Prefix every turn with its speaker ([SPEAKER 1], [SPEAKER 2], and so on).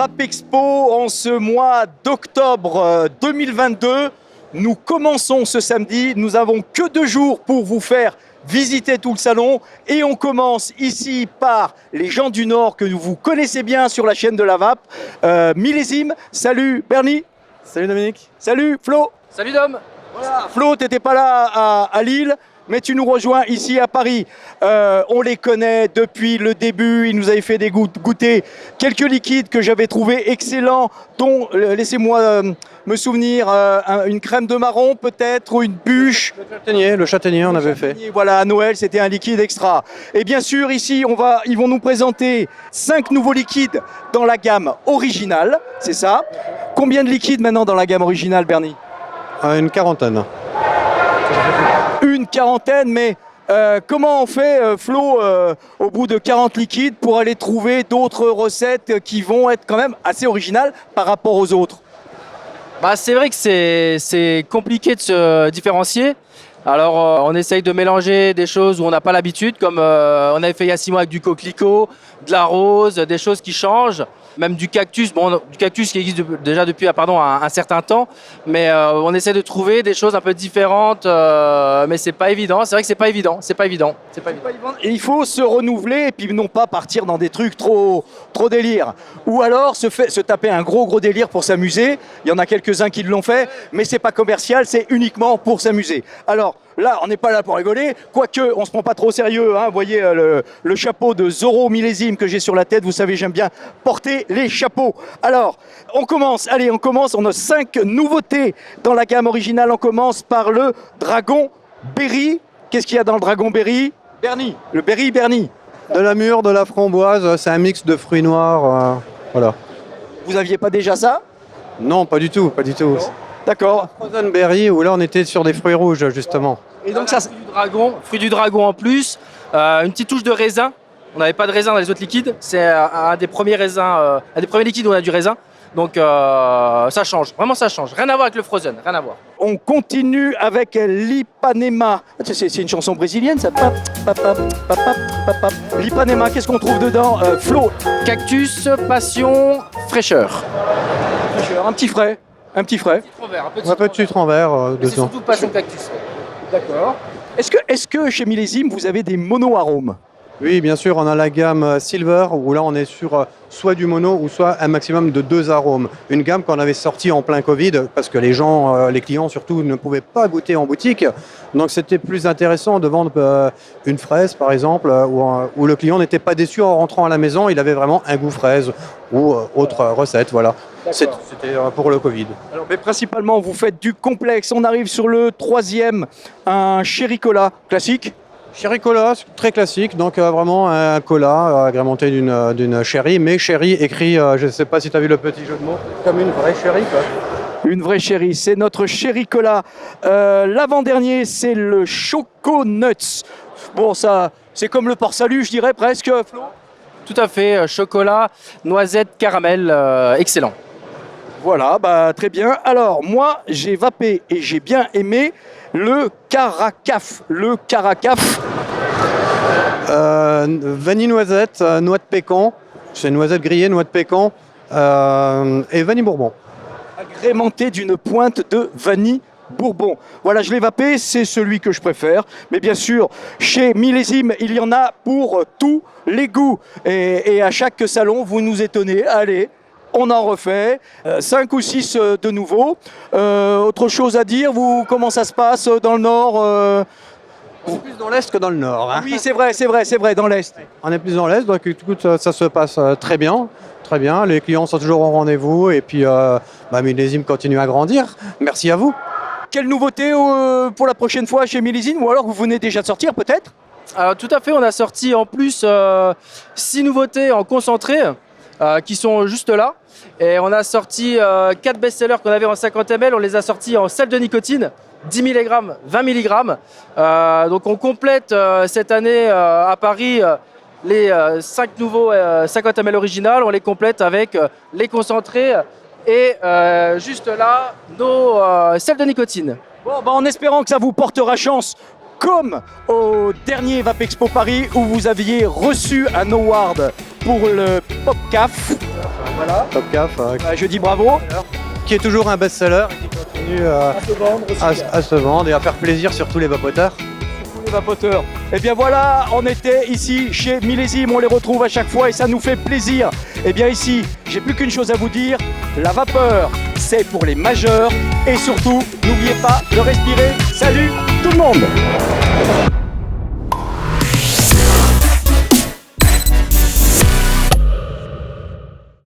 [SPEAKER 1] Vapexpo en ce mois d'octobre 2022. Nous commençons ce samedi. Nous avons que 2 jours pour vous faire visiter tout le salon. Et on commence ici par les gens du Nord que vous connaissez bien sur la chaîne de la Vape. Millésime. Salut Bernie.
[SPEAKER 2] Salut Dominique.
[SPEAKER 1] Salut Flo.
[SPEAKER 3] Salut Dom.
[SPEAKER 1] Voilà. Flo, t'étais pas là à Lille, mais tu nous rejoins ici à Paris. On les connaît depuis le début. Ils nous avaient fait goûter quelques liquides que j'avais trouvé excellents, dont, laissez-moi me souvenir, une crème de marron peut-être, ou une bûche.
[SPEAKER 2] Le châtaignier, on avait fait.
[SPEAKER 1] Voilà, à Noël, c'était un liquide extra. Et bien sûr, ici, ils vont nous présenter 5 nouveaux liquides dans la gamme originale, c'est ça. Combien de liquides maintenant dans la gamme originale, Bernie ?
[SPEAKER 2] Une quarantaine.
[SPEAKER 1] Une quarantaine, mais comment on fait, Flo, au bout de 40 liquides, pour aller trouver d'autres recettes qui vont être quand même assez originales par rapport aux autres ?
[SPEAKER 3] C'est vrai que c'est compliqué de se différencier. Alors on essaye de mélanger des choses où on n'a pas l'habitude, comme on avait fait il y a 6 mois avec du coquelicot, de la rose, des choses qui changent. Même du cactus, du cactus qui existe déjà depuis un certain temps, mais on essaie de trouver des choses un peu différentes, mais c'est pas évident. C'est vrai que c'est pas évident.
[SPEAKER 1] Et il faut se renouveler et puis non pas partir dans des trucs trop délire. Ou alors se taper un gros délire pour s'amuser. Il y en a quelques-uns qui l'ont fait, mais c'est pas commercial, c'est uniquement pour s'amuser. Alors là, on n'est pas là pour rigoler, quoique on se prend pas trop au sérieux. Vous voyez le chapeau de Zorro millésime que j'ai sur la tête. Vous savez, j'aime bien porter les chapeaux. Alors, on commence. On a 5 nouveautés dans la gamme originale. On commence par le Dragon Berry. Qu'est-ce qu'il y a dans le Dragon Berry ? Bernie, le Berry Bernie.
[SPEAKER 2] De la mûre, de la framboise, c'est un mix de fruits noirs. Voilà.
[SPEAKER 1] Vous aviez pas déjà ça ?
[SPEAKER 2] Non, pas du tout.
[SPEAKER 1] D'accord.
[SPEAKER 2] Frozen Berry, où là on était sur des fruits rouges justement.
[SPEAKER 3] Et donc ça, fruit du dragon en plus, une petite touche de raisin. On n'avait pas de raisin dans les autres liquides. C'est un des premiers raisins, un des premiers liquides où on a du raisin. Donc ça change, vraiment ça change. Rien à voir avec le Frozen, rien à voir.
[SPEAKER 1] On continue avec l'Ipanema. C'est une chanson brésilienne, ça. L'Ipanema, qu'est-ce qu'on trouve dedans, Flo ?
[SPEAKER 3] Cactus, passion, fraîcheur.
[SPEAKER 1] Un petit frais.
[SPEAKER 2] Un peu de citron vert
[SPEAKER 3] C'est
[SPEAKER 2] dedans.
[SPEAKER 3] surtout passion cactus.
[SPEAKER 1] D'accord. Est-ce que chez Millésime, vous avez des mono-arômes ?
[SPEAKER 2] Oui, bien sûr, on a la gamme Silver, où là on est sur soit du mono ou soit un maximum de 2 arômes. Une gamme qu'on avait sortie en plein Covid, parce que les clients surtout, ne pouvaient pas goûter en boutique. Donc c'était plus intéressant de vendre une fraise, par exemple, où le client n'était pas déçu en rentrant à la maison, il avait vraiment un goût fraise ou autre recette, voilà. C'était pour le Covid.
[SPEAKER 1] Alors, mais principalement, vous faites du complexe. On arrive sur le 3e, un Cherry Cola classique.
[SPEAKER 2] Cherry Cola, très classique, donc vraiment un cola agrémenté d'une sherry, mais sherry écrit, je ne sais pas si tu as vu le petit jeu de mots, comme une vraie sherry, quoi.
[SPEAKER 1] Une vraie Cherry, c'est notre Cherry Cola. L'avant-dernier, c'est le Choco Nuts. Bon, ça, c'est comme le Port-Salut, je dirais presque, Flo.
[SPEAKER 3] Tout à fait, chocolat, noisette, caramel, excellent.
[SPEAKER 1] Voilà, très bien. Alors, moi, j'ai vapé et j'ai bien aimé le Caracaf.
[SPEAKER 2] Vanille noisette, noix de pécan, c'est noisette grillée, noix de pécan et vanille bourbon.
[SPEAKER 1] Agrémenté d'une pointe de vanille bourbon. Voilà, je l'ai vapé, c'est celui que je préfère. Mais bien sûr, chez Millésime, il y en a pour tous les goûts. Et à chaque salon, vous nous étonnez. Allez, on en refait 5 ou 6 de nouveau. Autre chose à dire, comment ça se passe dans le Nord
[SPEAKER 2] C'est plus dans l'Est que dans le Nord. Hein.
[SPEAKER 1] Oui, c'est vrai, dans l'Est.
[SPEAKER 2] On est plus dans l'Est, donc écoute, ça se passe très bien. Les clients sont toujours au rendez-vous et puis Millésime continue à grandir. Merci à vous.
[SPEAKER 1] Quelle nouveauté pour la prochaine fois chez Millésime, ou alors vous venez déjà de sortir peut-être ?
[SPEAKER 3] Alors, tout à fait, on a sorti en plus 6 nouveautés en concentré qui sont juste là. Et on a sorti 4 best-sellers qu'on avait en 50 ml, on les a sortis en sel de nicotine, 10 mg, 20 mg. Donc on complète cette année à Paris les 5 nouveaux 50 ml originales, on les complète avec les concentrés et juste là, nos sels de nicotine.
[SPEAKER 1] Bon, en espérant que ça vous portera chance, comme au dernier Vapexpo Paris où vous aviez reçu un award pour le PopCaf. Voilà.
[SPEAKER 2] Top Caf,
[SPEAKER 1] Je dis bravo.
[SPEAKER 2] qui est toujours un best-seller et qui continue à se vendre et à faire plaisir sur tous les vapoteurs.
[SPEAKER 1] Les vapoteurs. Et bien voilà, on était ici chez Millésime, on les retrouve à chaque fois et ça nous fait plaisir. Et bien ici, j'ai plus qu'une chose à vous dire, la vapeur, c'est pour les majeurs et surtout, n'oubliez pas de respirer. Salut tout le monde!